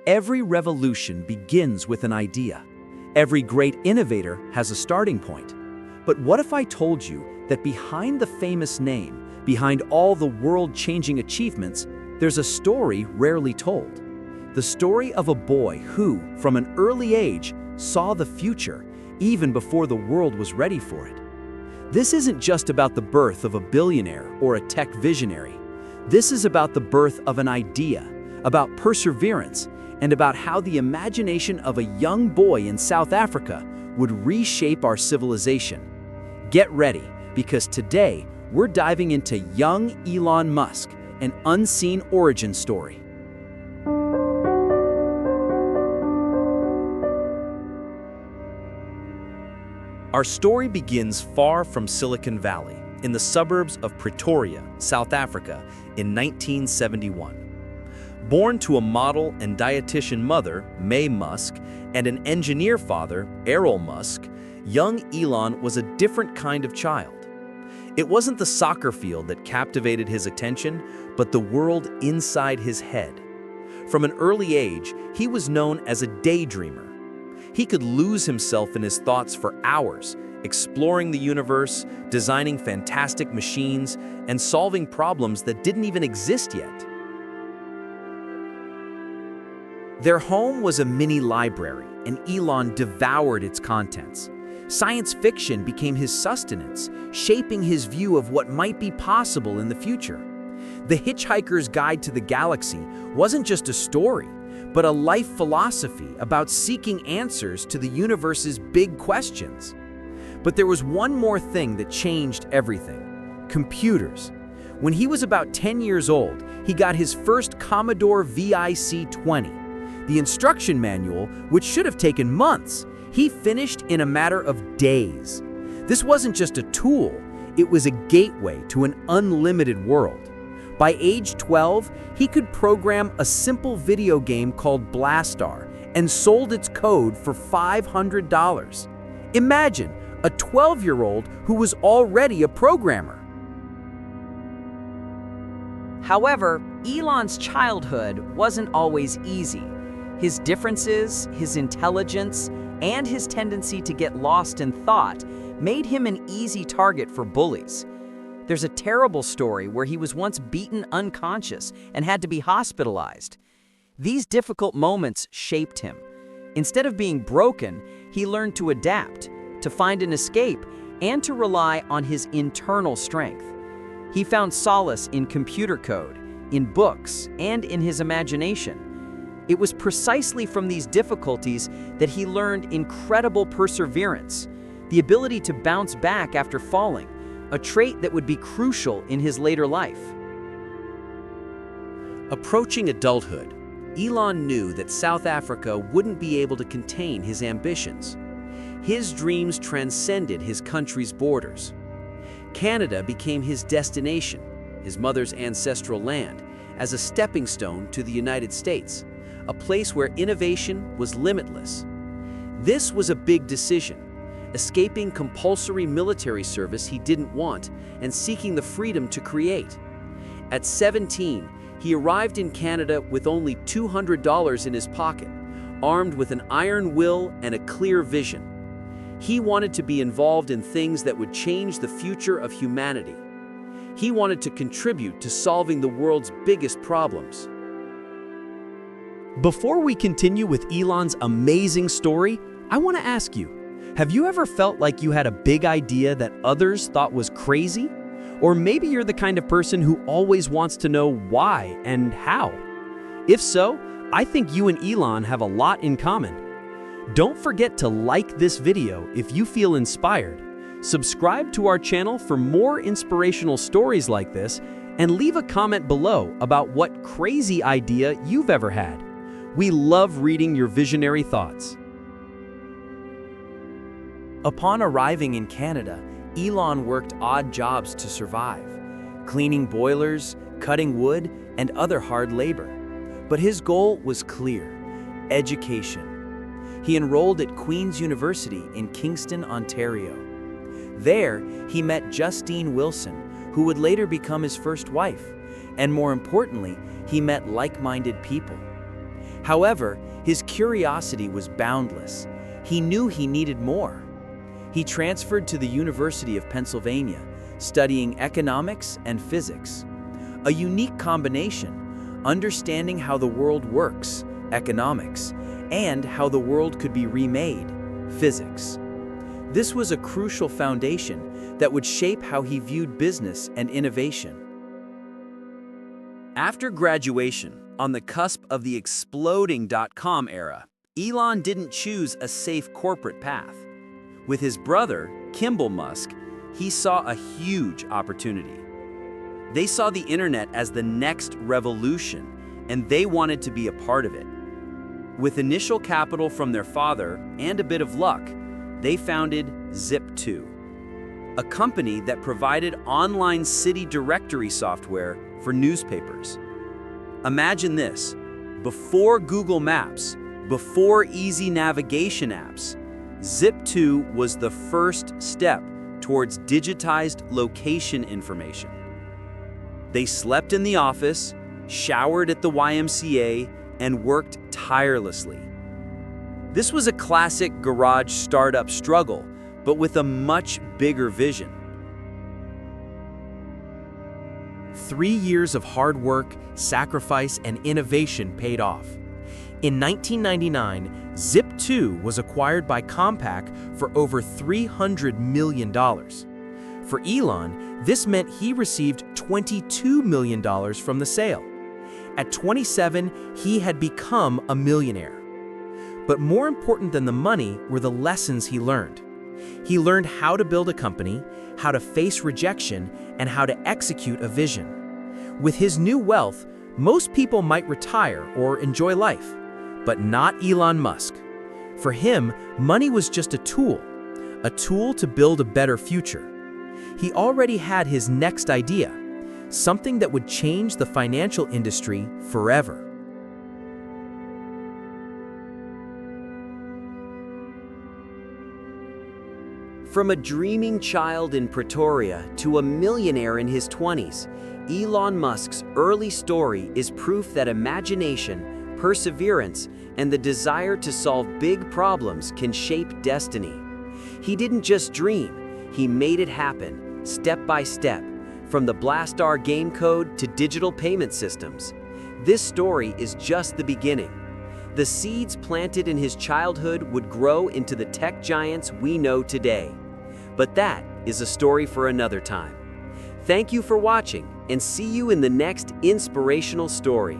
Every revolution begins with an idea. Every great innovator has a starting point. But what if I told you that behind the famous name, behind all the world-changing achievements, there's a story rarely told? The story of a boy who, from an early age, saw the future, even before the world was ready for it. This isn't just about the birth of a billionaire or a tech visionary. This is about the birth of an idea, about perseverance, and about how the imagination of a young boy in South Africa would reshape our civilization. Get ready, because today we're diving into young Elon Musk, an unseen origin story. Our story begins far from Silicon Valley, in the suburbs of Pretoria, South Africa, in 1971. Born to a model and dietitian mother, May Musk, and an engineer father, Errol Musk, young Elon was a different kind of child. It wasn't the soccer field that captivated his attention, but the world inside his head. From an early age, he was known as a daydreamer. He could lose himself in his thoughts for hours, exploring the universe, designing fantastic machines, and solving problems that didn't even exist yet. Their home was a mini library, and Elon devoured its contents. Science fiction became his sustenance, shaping his view of what might be possible in the future. The Hitchhiker's Guide to the Galaxy wasn't just a story, but a life philosophy about seeking answers to the universe's big questions. But there was one more thing that changed everything: computers. When he was about 10 years old, he got his first Commodore VIC-20. The instruction manual, which should have taken months, he finished in a matter of days. This wasn't just a tool, it was a gateway to an unlimited world. By age 12, he could program a simple video game called Blastar and sold its code for $500. Imagine a 12-year-old who was already a programmer. However, Elon's childhood wasn't always easy. His differences, his intelligence, and his tendency to get lost in thought made him an easy target for bullies. There's a terrible story where he was once beaten unconscious and had to be hospitalized. These difficult moments shaped him. Instead of being broken, he learned to adapt, to find an escape, and to rely on his internal strength. He found solace in computer code, in books, and in his imagination. It was precisely from these difficulties that he learned incredible perseverance, the ability to bounce back after falling, a trait that would be crucial in his later life. Approaching adulthood, Elon knew that South Africa wouldn't be able to contain his ambitions. His dreams transcended his country's borders. Canada became his destination, his mother's ancestral land, as a stepping stone to the United States, a place where innovation was limitless. This was a big decision, escaping compulsory military service he didn't want and seeking the freedom to create. At 17, he arrived in Canada with only $200 in his pocket, armed with an iron will and a clear vision. He wanted to be involved in things that would change the future of humanity. He wanted to contribute to solving the world's biggest problems. Before we continue with Elon's amazing story, I want to ask you, have you ever felt like you had a big idea that others thought was crazy? Or maybe you're the kind of person who always wants to know why and how. If so, I think you and Elon have a lot in common. Don't forget to like this video if you feel inspired, subscribe to our channel for more inspirational stories like this, and leave a comment below about what crazy idea you've ever had. We love reading your visionary thoughts. Upon arriving in Canada, Elon worked odd jobs to survive, cleaning boilers, cutting wood, and other hard labor. But his goal was clear: education. He enrolled at Queen's University in Kingston, Ontario. There, he met Justine Wilson, who would later become his first wife, and more importantly, he met like-minded people. However, his curiosity was boundless. He knew he needed more. He transferred to the University of Pennsylvania, studying economics and physics. A unique combination, understanding how the world works, economics, and how the world could be remade, physics. This was a crucial foundation that would shape how he viewed business and innovation. After graduation, on the cusp of the exploding dot-com era, Elon didn't choose a safe corporate path. With his brother, Kimball Musk, he saw a huge opportunity. They saw the internet as the next revolution, and they wanted to be a part of it. With initial capital from their father and a bit of luck, they founded Zip2, a company that provided online city directory software for newspapers. Imagine this: before Google Maps, before easy navigation apps, Zip2 was the first step towards digitized location information. They slept in the office, showered at the YMCA, and worked tirelessly. This was a classic garage startup struggle, but with a much bigger vision. 3 years of hard work, sacrifice, and innovation paid off. In 1999, Zip2 was acquired by Compaq for over $300 million. For Elon, this meant he received $22 million from the sale. At 27, he had become a millionaire. But more important than the money were the lessons he learned. He learned how to build a company, how to face rejection, and how to execute a vision. With his new wealth, most people might retire or enjoy life, but not Elon Musk. For him, money was just a tool to build a better future. He already had his next idea, something that would change the financial industry forever. From a dreaming child in Pretoria to a millionaire in his 20s, Elon Musk's early story is proof that imagination, perseverance, and the desire to solve big problems can shape destiny. He didn't just dream, he made it happen, step by step, from the Blastar game code to digital payment systems. This story is just the beginning. The seeds planted in his childhood would grow into the tech giants we know today. But that is a story for another time. Thank you for watching, and see you in the next inspirational story.